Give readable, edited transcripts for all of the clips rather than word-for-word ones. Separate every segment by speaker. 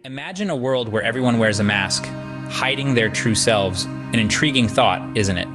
Speaker 1: Imagine a world where everyone wears a mask, hiding their true selves. An intriguing thought, isn't it?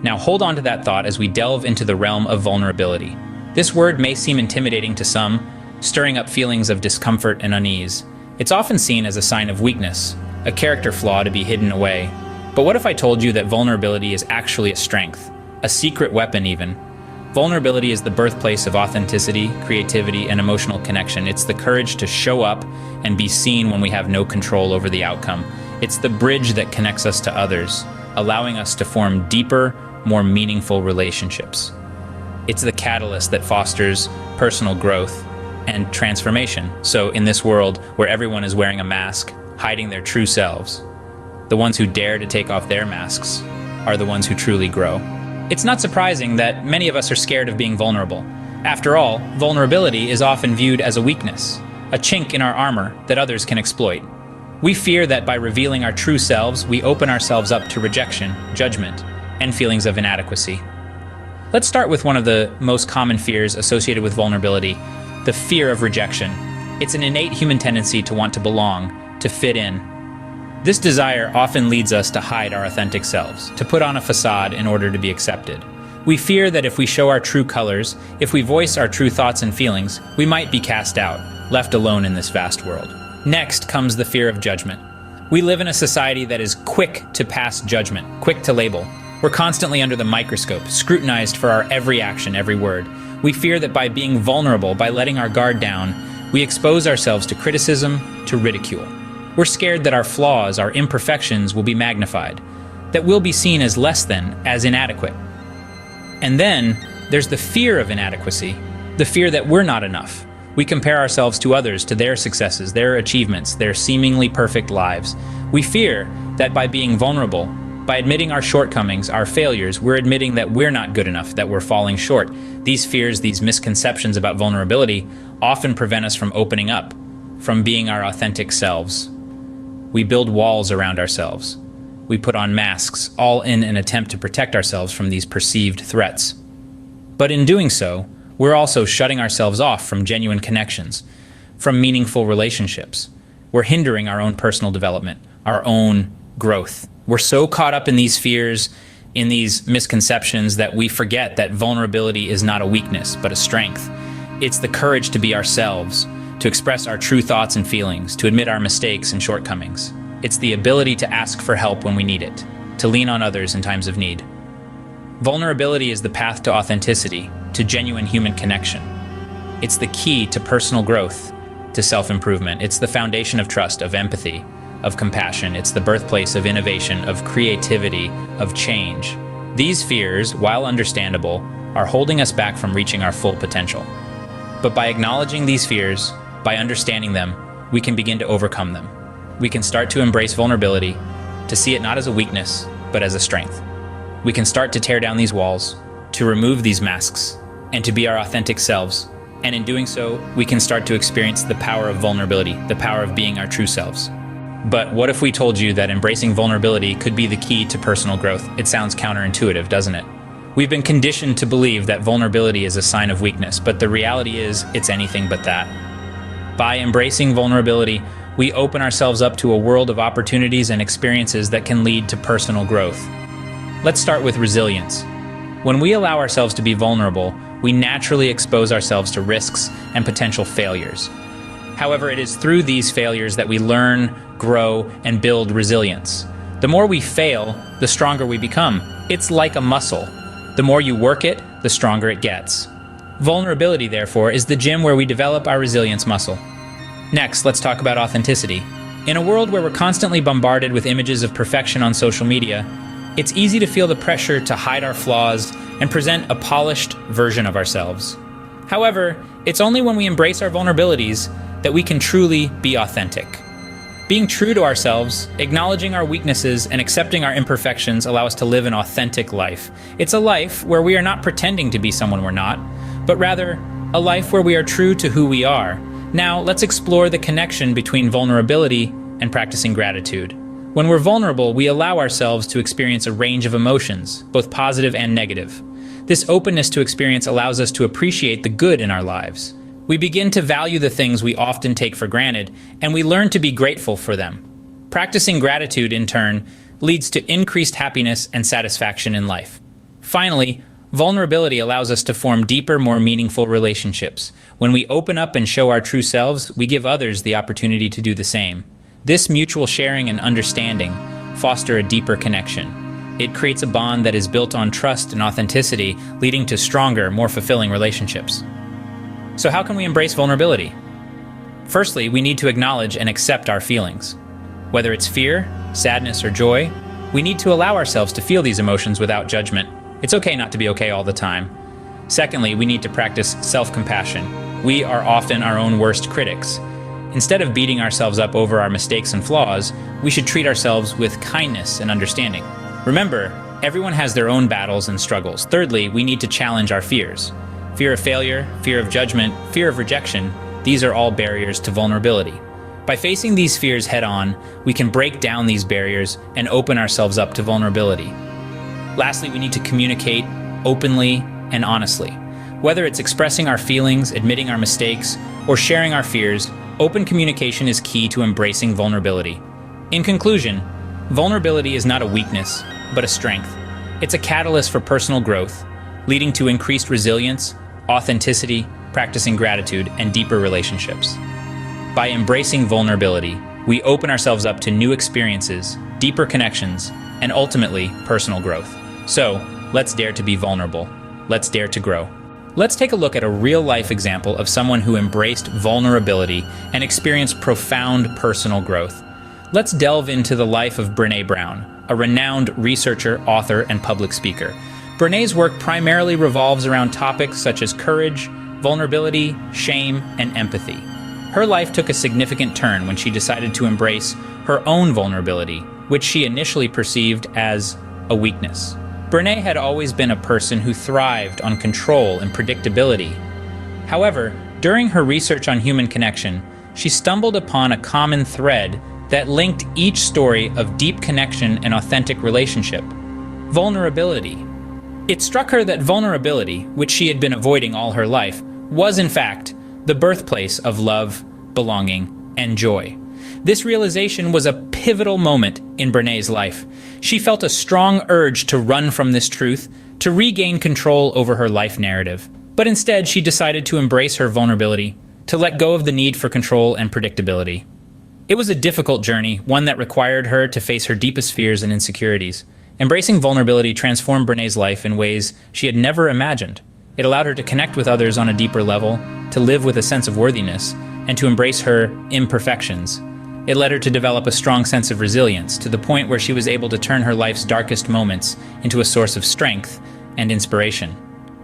Speaker 1: Now hold on to that thought as we delve into the realm of vulnerability. This word may seem intimidating to some, stirring up feelings of discomfort and unease. It's often seen as a sign of weakness, a character flaw to be hidden away. But what if I told you that vulnerability is actually a strength, a secret weapon even? Vulnerability is the birthplace of authenticity, creativity, and emotional connection. It's the courage to show up and be seen when we have no control over the outcome. It's the bridge that connects us to others, allowing us to form deeper, more meaningful relationships. It's the catalyst that fosters personal growth and transformation. So in this world where everyone is wearing a mask, hiding their true selves, the ones who dare to take off their masks are the ones who truly grow. It's not surprising that many of us are scared of being vulnerable. After all, vulnerability is often viewed as a weakness, a chink in our armor that others can exploit. We fear that by revealing our true selves, we open ourselves up to rejection, judgment, and feelings of inadequacy. Let's start with one of the most common fears associated with vulnerability, the fear of rejection. It's an innate human tendency to want to belong, to fit in. This desire often leads us to hide our authentic selves, to put on a facade in order to be accepted. We fear that if we show our true colors, if we voice our true thoughts and feelings, we might be cast out, left alone in this vast world. Next comes the fear of judgment. We live in a society that is quick to pass judgment, quick to label. We're constantly under the microscope, scrutinized for our every action, every word. We fear that by being vulnerable, by letting our guard down, we expose ourselves to criticism, to ridicule. We're scared that our flaws, our imperfections will be magnified, that we'll be seen as less than, as inadequate. And then there's the fear of inadequacy, the fear that we're not enough. We compare ourselves to others, to their successes, their achievements, their seemingly perfect lives. We fear that by being vulnerable, by admitting our shortcomings, our failures, we're admitting that we're not good enough, that we're falling short. These fears, these misconceptions about vulnerability often prevent us from opening up, from being our authentic selves. We build walls around ourselves. We put on masks, all in an attempt to protect ourselves from these perceived threats. But in doing so, we're also shutting ourselves off from genuine connections, from meaningful relationships. We're hindering our own personal development, our own growth. We're so caught up in these fears, in these misconceptions, that we forget that vulnerability is not a weakness, but a strength. It's the courage to be ourselves, to express our true thoughts and feelings, to admit our mistakes and shortcomings. It's the ability to ask for help when we need it, to lean on others in times of need. Vulnerability is the path to authenticity, to genuine human connection. It's the key to personal growth, to self-improvement. It's the foundation of trust, of empathy, of compassion. It's the birthplace of innovation, of creativity, of change. These fears, while understandable, are holding us back from reaching our full potential. But by acknowledging these fears, by understanding them, we can begin to overcome them. We can start to embrace vulnerability, to see it not as a weakness, but as a strength. We can start to tear down these walls, to remove these masks, and to be our authentic selves. And in doing so, we can start to experience the power of vulnerability, the power of being our true selves. But what if we told you that embracing vulnerability could be the key to personal growth? It sounds counterintuitive, doesn't it? We've been conditioned to believe that vulnerability is a sign of weakness, but the reality is it's anything but that. By embracing vulnerability, we open ourselves up to a world of opportunities and experiences that can lead to personal growth. Let's start with resilience. When we allow ourselves to be vulnerable, we naturally expose ourselves to risks and potential failures. However, it is through these failures that we learn, grow, and build resilience. The more we fail, the stronger we become. It's like a muscle. The more you work it, the stronger it gets. Vulnerability, therefore, is the gym where we develop our resilience muscle. Next, let's talk about authenticity. In a world where we're constantly bombarded with images of perfection on social media, it's easy to feel the pressure to hide our flaws and present a polished version of ourselves. However, it's only when we embrace our vulnerabilities that we can truly be authentic. Being true to ourselves, acknowledging our weaknesses, and accepting our imperfections allow us to live an authentic life. It's a life where we are not pretending to be someone we're not, but rather a life where we are true to who we are. Now, let's explore the connection between vulnerability and practicing gratitude. When we're vulnerable, we allow ourselves to experience a range of emotions, both positive and negative. This openness to experience allows us to appreciate the good in our lives. We begin to value the things we often take for granted, and we learn to be grateful for them. Practicing gratitude, in turn, leads to increased happiness and satisfaction in life. Finally, vulnerability allows us to form deeper, more meaningful relationships. When we open up and show our true selves, we give others the opportunity to do the same. This mutual sharing and understanding foster a deeper connection. It creates a bond that is built on trust and authenticity, leading to stronger, more fulfilling relationships. So how can we embrace vulnerability? Firstly, we need to acknowledge and accept our feelings. Whether it's fear, sadness, or joy, we need to allow ourselves to feel these emotions without judgment. It's okay not to be okay all the time. Secondly, we need to practice self-compassion. We are often our own worst critics. Instead of beating ourselves up over our mistakes and flaws, we should treat ourselves with kindness and understanding. Remember, everyone has their own battles and struggles. Thirdly, we need to challenge our fears. Fear of failure, fear of judgment, fear of rejection, these are all barriers to vulnerability. By facing these fears head-on, we can break down these barriers and open ourselves up to vulnerability. Lastly, we need to communicate openly and honestly. Whether it's expressing our feelings, admitting our mistakes, or sharing our fears, open communication is key to embracing vulnerability. In conclusion, vulnerability is not a weakness, but a strength. It's a catalyst for personal growth, leading to increased resilience, authenticity, practicing gratitude, and deeper relationships. By embracing vulnerability, we open ourselves up to new experiences, deeper connections, and ultimately, personal growth. So, let's dare to be vulnerable. Let's dare to grow. Let's take a look at a real-life example of someone who embraced vulnerability and experienced profound personal growth. Let's delve into the life of Brene Brown, a renowned researcher, author, and public speaker. Brene's work primarily revolves around topics such as courage, vulnerability, shame, and empathy. Her life took a significant turn when she decided to embrace her own vulnerability, which she initially perceived as a weakness. Brene had always been a person who thrived on control and predictability. However, during her research on human connection, she stumbled upon a common thread that linked each story of deep connection and authentic relationship: vulnerability. It struck her that vulnerability, which she had been avoiding all her life, was in fact the birthplace of love, belonging, and joy. This realization was a pivotal moment in Brene's life. She felt a strong urge to run from this truth, to regain control over her life narrative. But instead, she decided to embrace her vulnerability, to let go of the need for control and predictability. It was a difficult journey, one that required her to face her deepest fears and insecurities. Embracing vulnerability transformed Brene's life in ways she had never imagined. It allowed her to connect with others on a deeper level, to live with a sense of worthiness, and to embrace her imperfections. It led her to develop a strong sense of resilience, to the point where she was able to turn her life's darkest moments into a source of strength and inspiration.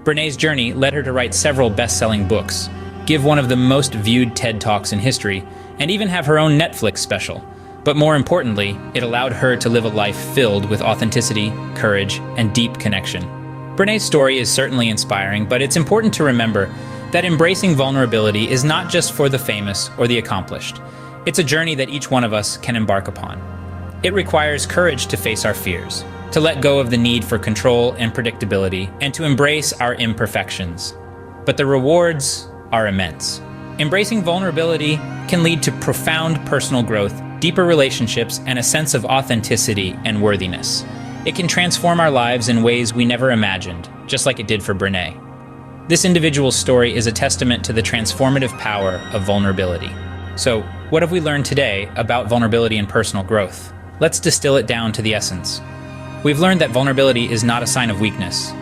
Speaker 1: Brene's journey led her to write several best-selling books, give one of the most viewed TED Talks in history, and even have her own Netflix special. But more importantly, it allowed her to live a life filled with authenticity, courage, and deep connection. Brene's story is certainly inspiring, but it's important to remember that embracing vulnerability is not just for the famous or the accomplished. It's a journey that each one of us can embark upon. It requires courage to face our fears, to let go of the need for control and predictability, and to embrace our imperfections. But the rewards are immense. Embracing vulnerability can lead to profound personal growth, deeper relationships, and a sense of authenticity and worthiness. It can transform our lives in ways we never imagined, just like it did for Brene. This individual's story is a testament to the transformative power of vulnerability. So, what have we learned today about vulnerability and personal growth? Let's distill it down to the essence. We've learned that vulnerability is not a sign of weakness,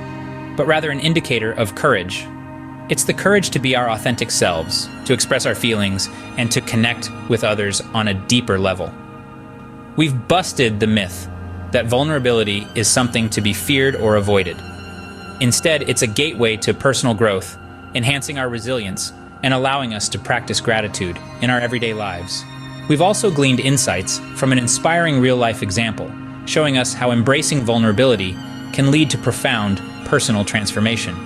Speaker 1: but rather an indicator of courage. It's the courage to be our authentic selves, to express our feelings, and to connect with others on a deeper level. We've busted the myth that vulnerability is something to be feared or avoided. Instead, it's a gateway to personal growth, enhancing our resilience and allowing us to practice gratitude in our everyday lives. We've also gleaned insights from an inspiring real-life example, showing us how embracing vulnerability can lead to profound personal transformation.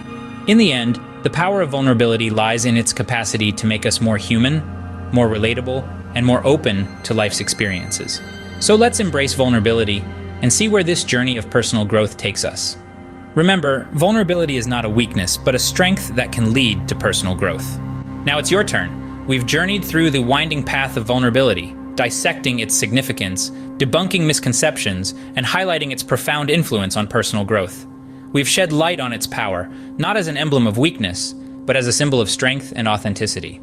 Speaker 1: In the end, the power of vulnerability lies in its capacity to make us more human, more relatable, and more open to life's experiences. So let's embrace vulnerability and see where this journey of personal growth takes us. Remember, vulnerability is not a weakness, but a strength that can lead to personal growth. Now it's your turn. We've journeyed through the winding path of vulnerability, dissecting its significance, debunking misconceptions, and highlighting its profound influence on personal growth. We've shed light on its power, not as an emblem of weakness, but as a symbol of strength and authenticity.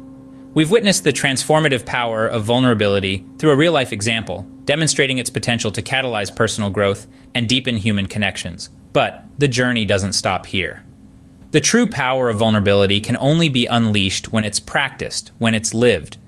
Speaker 1: We've witnessed the transformative power of vulnerability through a real-life example, demonstrating its potential to catalyze personal growth and deepen human connections. But the journey doesn't stop here. The true power of vulnerability can only be unleashed when it's practiced, when it's lived.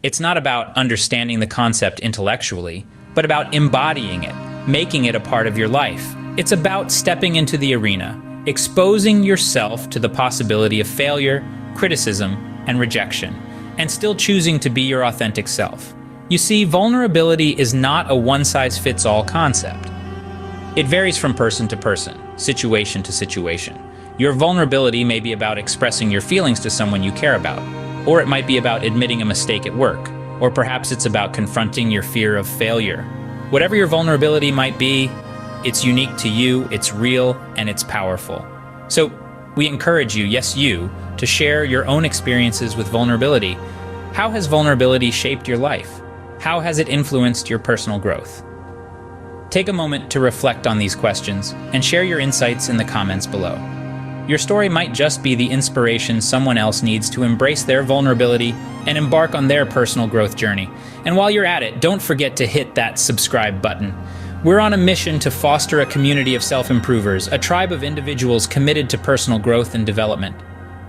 Speaker 1: It's not about understanding the concept intellectually, but about embodying it, making it a part of your life. It's about stepping into the arena, exposing yourself to the possibility of failure, criticism, and rejection, and still choosing to be your authentic self. You see, vulnerability is not a one-size-fits-all concept. It varies from person to person, situation to situation. Your vulnerability may be about expressing your feelings to someone you care about, or it might be about admitting a mistake at work, or perhaps it's about confronting your fear of failure. Whatever your vulnerability might be, it's unique to you, it's real, and it's powerful. So we encourage you, yes you, to share your own experiences with vulnerability. How has vulnerability shaped your life? How has it influenced your personal growth? Take a moment to reflect on these questions and share your insights in the comments below. Your story might just be the inspiration someone else needs to embrace their vulnerability and embark on their personal growth journey. And while you're at it, don't forget to hit that subscribe button. We're on a mission to foster a community of self-improvers, a tribe of individuals committed to personal growth and development.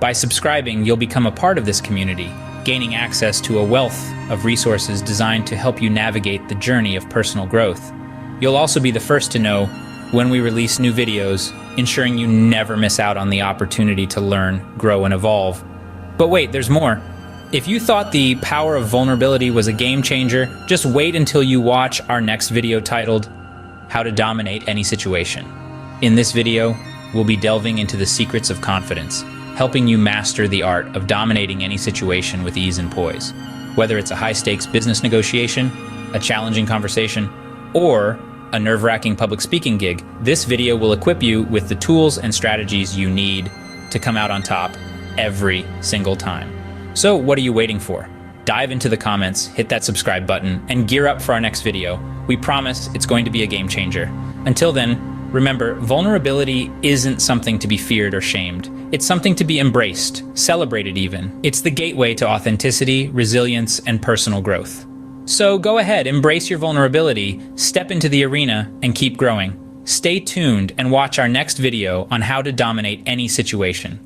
Speaker 1: By subscribing, you'll become a part of this community, gaining access to a wealth of resources designed to help you navigate the journey of personal growth. You'll also be the first to know when we release new videos, ensuring you never miss out on the opportunity to learn, grow, and evolve. But wait, there's more. If you thought the power of vulnerability was a game changer, just wait until you watch our next video titled, How to Dominate Any Situation. In this video, we'll be delving into the secrets of confidence, helping you master the art of dominating any situation with ease and poise. Whether it's a high-stakes business negotiation, a challenging conversation, or a nerve-wracking public speaking gig, this video will equip you with the tools and strategies you need to come out on top every single time. So what are you waiting for? Dive into the comments, hit that subscribe button, and gear up for our next video. We promise it's going to be a game changer. Until then, remember, vulnerability isn't something to be feared or shamed. It's something to be embraced, celebrated even. It's the gateway to authenticity, resilience, and personal growth. So go ahead, embrace your vulnerability, step into the arena, and keep growing. Stay tuned and watch our next video on how to dominate any situation.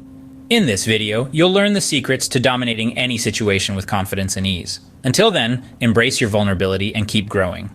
Speaker 1: In this video, you'll learn the secrets to dominating any situation with confidence and ease. Until then, embrace your vulnerability and keep growing.